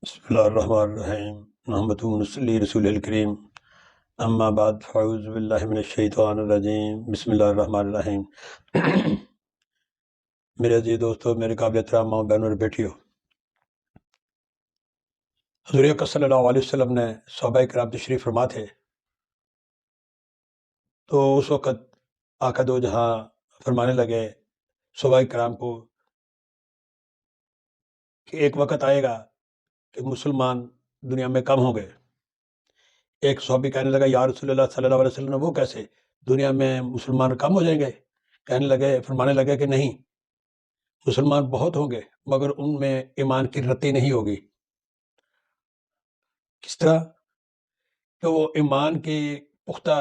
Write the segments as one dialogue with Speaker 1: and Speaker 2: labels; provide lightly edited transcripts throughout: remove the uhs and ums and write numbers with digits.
Speaker 1: بسم اللہ الرحمن الرحیم محمد صلی رسول الکریم اما بعد فاعوذ باللہ من الشیطان الرجیم بسم اللہ الرحمن الرحیم میرے عزیز دوستو، میرے قابل احترام ماؤں بہنوں اور بیٹیوں، حضور اکرم صلی اللہ علیہ وسلم نے صحابہ کرام تشریف فرما تھے، تو اس وقت آقا دو جہاں فرمانے لگے صحابہ کرام کو کہ ایک وقت آئے گا کہ مسلمان دنیا میں کم ہوں گے۔ ایک صحابی کہنے لگا یا رسول اللہ صلی اللہ علیہ وسلم، وہ کیسے دنیا میں مسلمان کم ہو جائیں گے؟ فرمانے لگے کہ نہیں، مسلمان بہت ہوں گے مگر ان میں ایمان کی رتی نہیں ہوگی۔ کس طرح؟ کہ وہ ایمان کی پختہ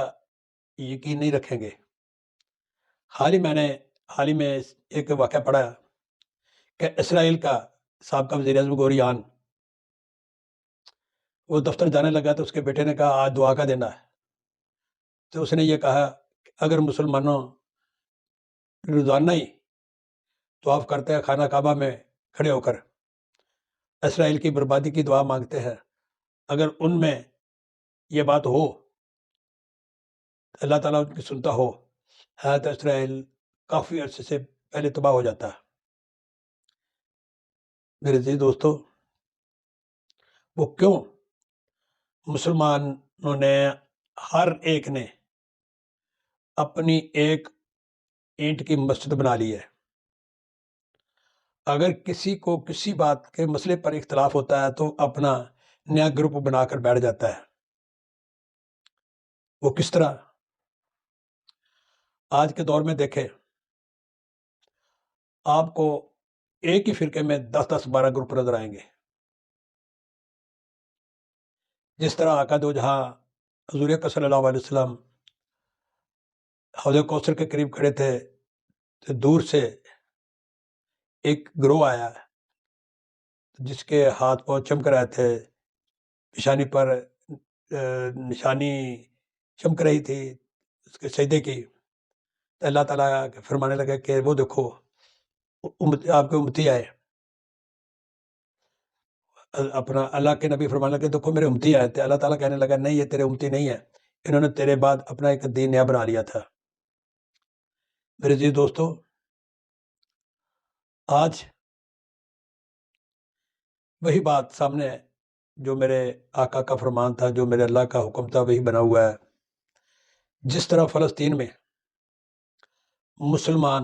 Speaker 1: یقین نہیں رکھیں گے۔ حال ہی میں ایک واقعہ پڑھا کہ اسرائیل کا سابقہ وزیر اعظم گوریان وہ دفتر جانے لگا تو اس کے بیٹے نے کہا آج دعا کا دینا ہے، تو اس نے یہ کہا کہ اگر مسلمانوں روزانہ ہی طواف کرتے ہیں خانہ کعبہ میں کھڑے ہو کر اسرائیل کی بربادی کی دعا مانگتے ہیں، اگر ان میں یہ بات ہو، اللہ تعالیٰ ان کی سنتا ہو، تو اسرائیل کافی عرصے سے پہلے تباہ ہو جاتا ہے۔ میرے عزیز دوستو، وہ کیوں؟ مسلمانوں نے ہر ایک نے اپنی ایک اینٹ کی مسجد بنا لی ہے۔ اگر کسی کو کسی بات کے مسئلے پر اختلاف ہوتا ہے تو اپنا نیا گروپ بنا کر بیٹھ جاتا ہے۔ وہ کس طرح؟ آج کے دور میں دیکھیں، آپ کو ایک ہی فرقے میں 10-12 گروپ نظر آئیں گے۔ جس طرح آقا دو جہاں حضور اکرم صلی اللہ علیہ وسلم حوض کوثر کے قریب کھڑے تھے تو دور سے ایک گروہ آیا جس کے ہاتھ پاؤں چمک رہے تھے، پیشانی پر نشانی چمک رہی تھی اس کے سجدے کی، تو اللہ تعالیٰ فرمانے لگا کہ وہ دیکھو آپ کے امتی آئے۔ اپنا اللہ کے نبی فرمانے لگے دیکھو میرے امتی آئے تھے۔ اللہ تعالیٰ کہنے لگا نہیں، یہ تیرے امتی نہیں ہے، انہوں نے تیرے بعد اپنا ایک دین نیا بنا لیا تھا۔ میرے عزیز دوستو، آج وہی بات سامنے ہے جو میرے آقا کا فرمان تھا، جو میرے اللہ کا حکم تھا، وہی بنا ہوا ہے۔ جس طرح فلسطین میں مسلمان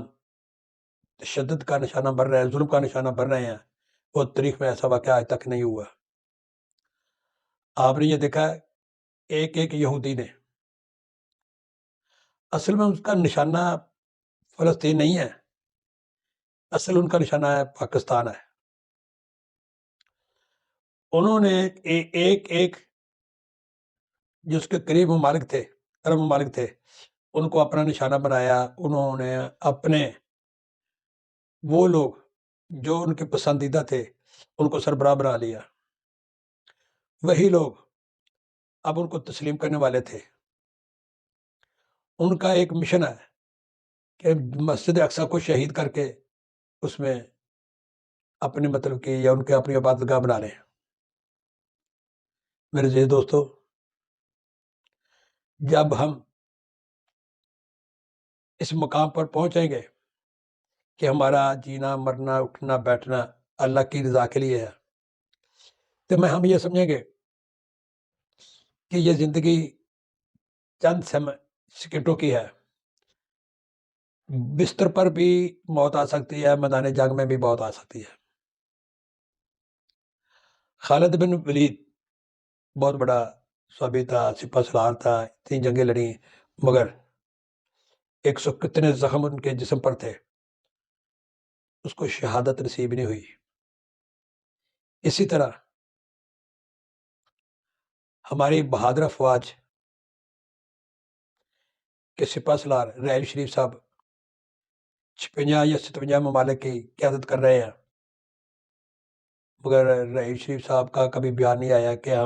Speaker 1: تشدد کا نشانہ بن رہے ہیں، ظلم کا نشانہ بن رہے ہیں، وہ تاریخ میں ایسا واقعہ آج تک نہیں ہوا۔ آپ نے یہ دیکھا ہے ایک یہودی نے، اصل میں اس کا نشانہ فلسطین نہیں ہے، اصل ان کا نشانہ ہے پاکستان ہے۔ انہوں نے ایک جو اس کے قریب ممالک تھے، عرب ممالک تھے، ان کو اپنا نشانہ بنایا۔ انہوں نے اپنے وہ لوگ جو ان کے پسندیدہ تھے ان کو سربراہ بنا لیا۔ وہی لوگ اب ان کو تسلیم کرنے والے تھے۔ ان کا ایک مشن ہے کہ مسجد اقصی کو شہید کر کے اس میں اپنے مطلب کہ یا ان کے اپنی عبادت گاہ بنا لیں۔ میرے عزیز دوستو، جب ہم اس مقام پر پہنچیں گے کہ ہمارا جینا مرنا اٹھنا بیٹھنا اللہ کی رضا کے لیے ہے، تو ہم یہ سمجھیں گے کہ یہ زندگی چند سیکنڈوں کی ہے۔ بستر پر بھی موت آ سکتی ہے، میدان جنگ میں بھی موت آ سکتی ہے۔ خالد بن ولید بہت بڑا صحابی تھا، سپہ سالار تھا، 3 جنگیں لڑی، مگر 100 کتنے زخم ان کے جسم پر تھے، اس کو شہادت نصیب نہیں ہوئی۔ اسی طرح ہماری بہادر افواج کے سپہ سالار رحیل شریف صاحب 56 یا 57 ممالک کی قیادت کر رہے ہیں، مگر رحیل شریف صاحب کا کبھی بیان نہیں آیا کہ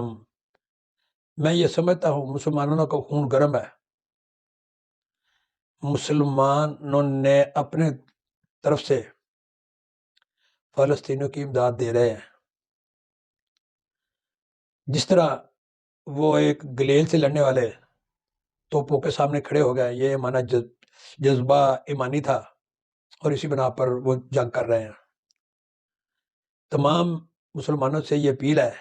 Speaker 1: میں یہ سمجھتا ہوں مسلمانوں کا خون گرم ہے، مسلمانوں نے اپنے طرف سے فلسطینیوں کی امداد دے رہے ہیں۔ جس طرح وہ ایک گلیل سے لڑنے والے توپوں کے سامنے کھڑے ہو گئے، یہ ہمارا جذبہ ایمانی تھا اور اسی بنا پر وہ جنگ کر رہے ہیں۔ تمام مسلمانوں سے یہ اپیل ہے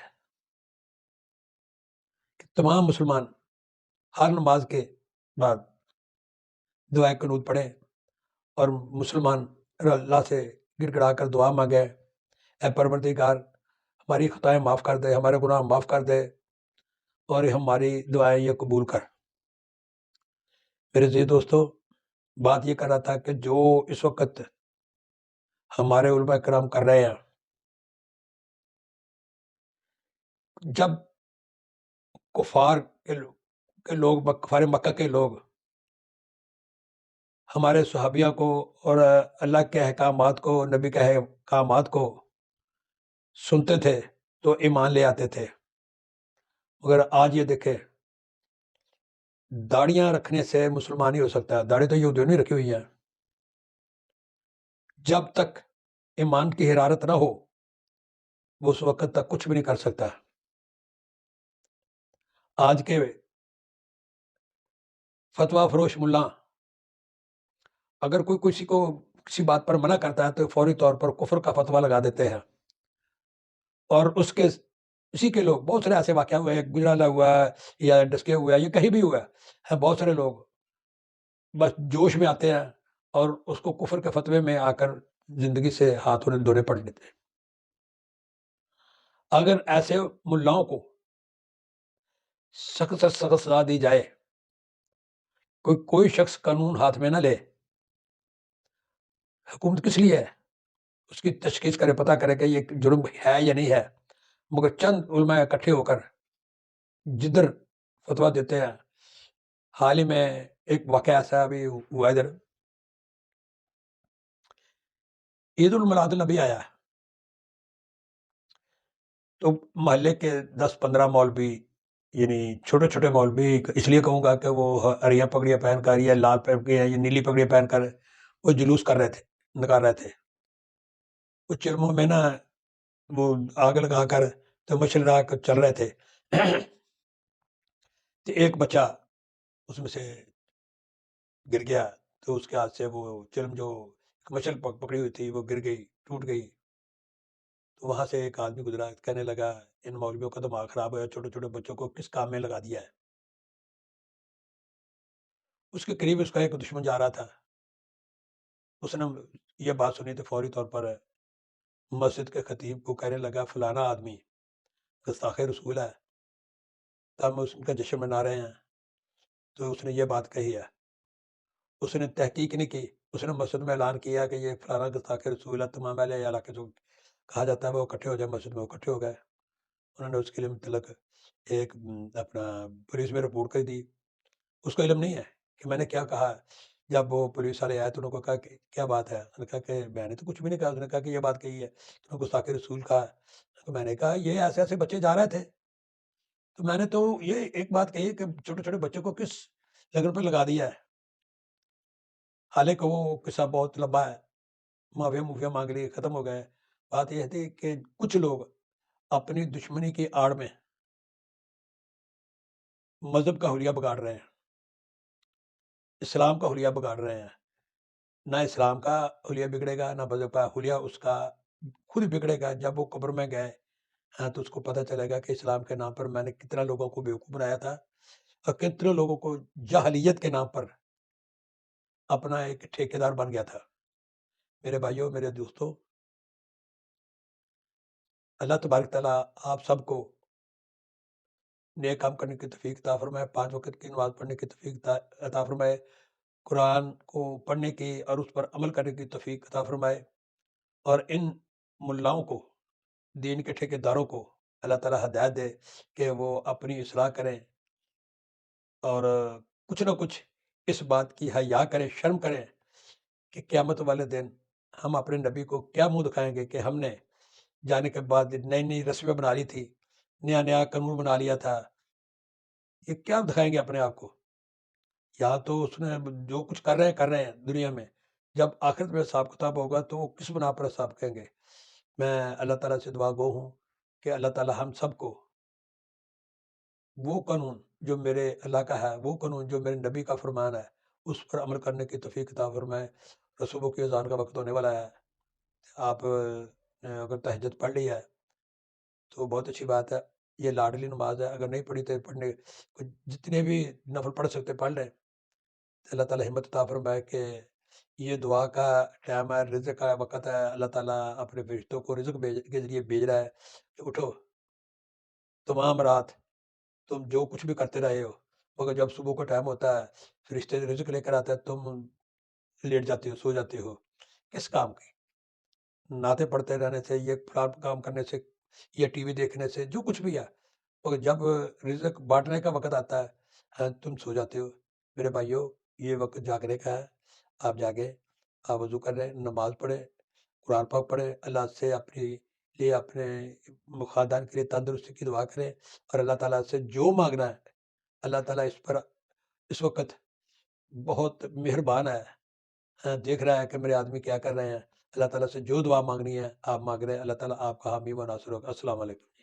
Speaker 1: کہ تمام مسلمان ہر نماز کے بعد دعائے قنوت پڑھیں اور مسلمان اللہ سے گڑ گڑا کر دعا مانگے، اے پروردگار ہماری خطائیں معاف کر دے، ہمارے گناہ معاف کر دے اور ہماری دعائیں یہ قبول کر۔ میرے عزیز دوستو، بات یہ کر رہا تھا کہ جو اس وقت ہمارے علماء کرام کر رہے ہیں، جب کفار کے لوگ، کفار مکہ کے لوگ ہمارے صحابیہ کو اور اللہ کے احکامات کو، نبی کے احکامات کو سنتے تھے تو ایمان لے آتے تھے، مگر آج یہ دیکھیں داڑیاں رکھنے سے مسلمان ہی ہو سکتا ہے۔ داڑھی تو یہودیوں نے رکھی ہوئی ہیں، جب تک ایمان کی حرارت نہ ہو وہ اس وقت تک کچھ بھی نہیں کر سکتا۔ آج کے فتویٰ فروش ملا اگر کوئی کسی کو کسی بات پر منع کرتا ہے تو فوری طور پر کفر کا فتویٰ لگا دیتے ہیں، اور اسی کے لوگ، بہت سارے ایسے واقعہ ہوئے ہیں، گجرالہ ہوا ہے یا ڈسکے ہوا ہے یا کہیں بھی ہوا ہے، بہت سارے لوگ بس جوش میں آتے ہیں اور اس کو کفر کے فتوے میں آ کر زندگی سے ہاتھ انہیں دھونے پڑ لیتے ہیں۔ اگر ایسے ملاؤں کو سخت سے سخت سزا دی جائے، کوئی شخص قانون ہاتھ میں نہ لے، حکومت کس لیے ہے؟ اس کی تشخیص کرے، پتہ کرے کہ یہ جرم ہے یا نہیں ہے، مگر چند علماء اکٹھے ہو کر جدھر فتویٰ دیتے ہیں۔ حال ہی میں ایک واقعہ ایسا بھی ہوا ادھر، عید الميلاد النبی آیا ہے تو محلے کے 10-15 مولوی، یعنی چھوٹے چھوٹے مولوی، اس لیے کہوں گا کہ وہ ہریاں پگڑیاں پہن کر یا لال پگڑیاں یا نیلی پگڑیاں پہن کر وہ جلوس کر رہے تھے، نکال رہے تھے۔ وہ چرموں میں نا وہ آگ لگا کر تو مشل لگا کر چل رہے تھے۔ تو ایک بچہ اس میں سے گر گیا تو اس کے ہاتھ سے وہ چرم، جو مشل پکڑی ہوئی تھی، وہ گر گئی، ٹوٹ گئی۔ تو وہاں سے ایک آدمی گزرا، کہنے لگا ان مولویوں کا دماغ خراب ہوا، چھوٹے چھوٹے بچوں کو کس کام میں لگا دیا ہے۔ اس کے قریب اس کا ایک دشمن جا رہا تھا، اس نے یہ بات سنی تو فوری طور پر مسجد کے خطیب کو کہنے لگا فلانا آدمی گستاخ رسول ہے، تب اس کا جشن منا رہے ہیں۔ تو اس نے یہ بات کہی ہے، اس نے تحقیق نہیں کی، اس نے مسجد میں اعلان کیا کہ یہ فلانا گستاخ رسول ہے، تمام اہل علاقے جو کہا جاتا ہے وہ اکٹھے ہو جائے، مسجد میں اکٹھے ہو گئے۔ انہوں نے اس کے لیے متعلق ایک اپنا پولیس میں رپورٹ کر دی۔ اس کو علم نہیں ہے کہ میں نے کیا کہا۔ جب وہ پولیس والے آئے تو انہوں کو کہا کہ کیا بات ہے؟ انہوں نے کہا کہ میں نے تو کچھ بھی نہیں کہا۔ انہوں نے کہا کہ یہ بات کہی ہے، انہوں نے گستاخ رسول کہا۔ تو میں نے کہا یہ ایسے ایسے بچے جا رہے تھے، تو میں نے تو یہ ایک بات کہی ہے کہ چھوٹے چھوٹے بچوں کو کس لگن پہ لگا دیا ہے۔ حالانکہ وہ قصہ بہت لمبا ہے، معافیا مانگ لی، ختم ہو گئے۔ بات یہ تھی کہ کچھ لوگ اپنی دشمنی کی آڑ میں مذہب کا حلیہ بگاڑ رہے ہیں، اسلام کا حلیہ بگاڑ رہے ہیں۔ نہ اسلام کا حلیہ بگڑے گا، نہ مذہب کا حلیہ، اس کا خود بگڑے گا۔ جب وہ قبر میں گئے تو اس کو پتہ چلے گا کہ اسلام کے نام پر میں نے کتنا لوگوں کو بیوقوف بنایا تھا اور کتنے لوگوں کو جاہلیت کے نام پر اپنا ایک ٹھیکیدار بن گیا تھا۔ میرے بھائیوں، میرے دوستوں، اللہ تبارک تعالیٰ آپ سب کو نیک کام کرنے کی توفیق عطا فرمائے، 5 وقت کی نماز پڑھنے کی توفیق عطا فرمائے، قرآن کو پڑھنے کی اور اس پر عمل کرنے کی توفیق عطا فرمائے، اور ان ملاؤں کو، دین کے ٹھیکیداروں کو اللہ تعالیٰ ہدایت دے کہ وہ اپنی اصلاح کریں اور کچھ نہ کچھ اس بات کی حیا کریں، شرم کریں کہ قیامت والے دن ہم اپنے نبی کو کیا منہ دکھائیں گے کہ ہم نے جانے کے بعد نئی نئی رسمیں بنا لی تھی، نیا نیا قانون بنا لیا تھا۔ یہ کیا دکھائیں گے اپنے آپ کو؟ یا تو اس نے جو کچھ کر رہے ہیں دنیا میں، جب آخرت میں حساب کتاب ہوگا تو وہ کس بنا پر حساب کہیں گے؟ میں اللہ تعالیٰ سے دعا گو ہوں کہ اللہ تعالیٰ ہم سب کو وہ قانون جو میرے اللہ کا ہے، وہ قانون جو میرے نبی کا فرمان ہے، اس پر عمل کرنے کی توفیق عطا فرمائے۔ اور صبح کی اذان کا وقت ہونے والا ہے، آپ اگر تہجد پڑھ لی ہے تو بہت اچھی بات ہے، یہ لاڈلی نماز ہے، اگر نہیں پڑھی تو پڑھنے جتنے بھی نفل پڑھ سکتے پڑھ لیں۔ اللہ تعالیٰ ہمت عطا فرمائے کہ یہ دعا کا ٹائم ہے، رزق کا وقت ہے، اللہ تعالیٰ اپنے فرشتوں کو رزق کے ذریعے بھیج رہا ہے کہ اٹھو، تمام رات تم جو کچھ بھی کرتے رہے ہو، مگر جب صبح کا ٹائم ہوتا ہے فرشتے رزق لے کر آتے ہیں، تم لیٹ جاتے ہو، سو جاتے ہو، کس کام کی؟ نعتیں پڑھتے رہنے سے، یہ فلان کام کرنے سے، یا ٹی وی دیکھنے سے، جو کچھ بھی ہے، مگر جب رزق بانٹنے کا وقت آتا ہے تم سو جاتے ہو۔ میرے بھائیوں، یہ وقت جاگنے کا ہے، آپ جاگیں، آپ وضو کر رہے ہیں، نماز پڑھیں، قرآن پاک پڑھیں، اللہ سے اپنے لیے، اپنے خاندان کے لیے تندرستی کی دعا کریں، اور اللہ تعالیٰ سے جو مانگنا ہے اللہ تعالیٰ اس پر اس وقت بہت مہربان ہے، دیکھ رہا ہے کہ میرے آدمی کیا کر رہے ہیں۔ اللہ تعالیٰ سے جو دعا مانگنی ہے آپ مانگ رہے ہیں، اللہ تعالیٰ آپ کا حامی و ناصر ہوگا۔ السلام علیکم۔